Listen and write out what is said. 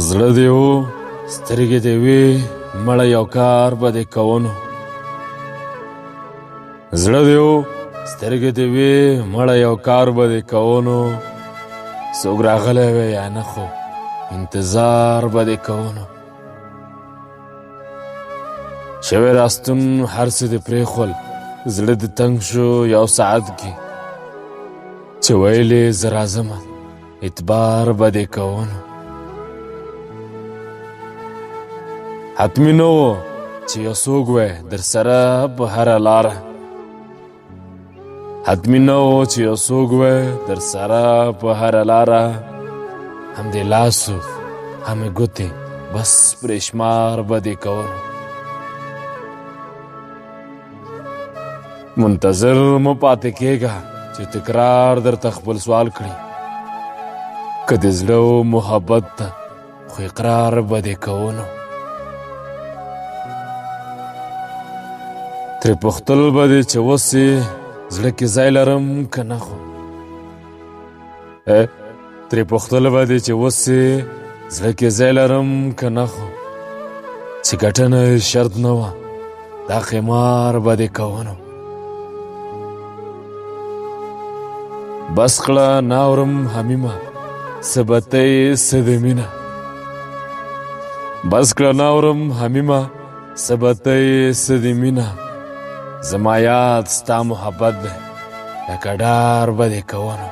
زړه دې و سترګې دې وي مړه یو کار به دې کوونو زړه دې و سترګې دې وي مړه یو کار به دې کوونو څوک راغلی وی یا نه خو انتظار به دې کوونو شوی راستون هر څه دې پرېښول زړه دې تنګ شو یو ساعت کې چې ویلې زه راځمه اعتبار به دې کوونو حتمی نه و چې یو څوک وی در سره په هره لاره حتمی نه و چې یو څوک وی در سره په هره لاره هم دې لاسو همې ګوتې بس پرې شمار به دې کولو منتظر مه پاتې کېږه چې تکرار درته خپل سوال کړي که د زړه و محبت ته خو اقرار به دې کوونو ترې پوښتل به دې چې اوس یې زړه کې ځای لرم که نه خو ترې پوښتل به دې چې اوس یې زړه کې ځای لرم که نه خو چې ګټنه شرط نه وه دا قمار به دې کوونو بس کړه ناورم حمیمه څه به ته یې څه د مینه بس کړه ناورم حمیمه څه به ته یې څه د مینه زما یاد ستا محبت دی لکه ډار به دې کوونو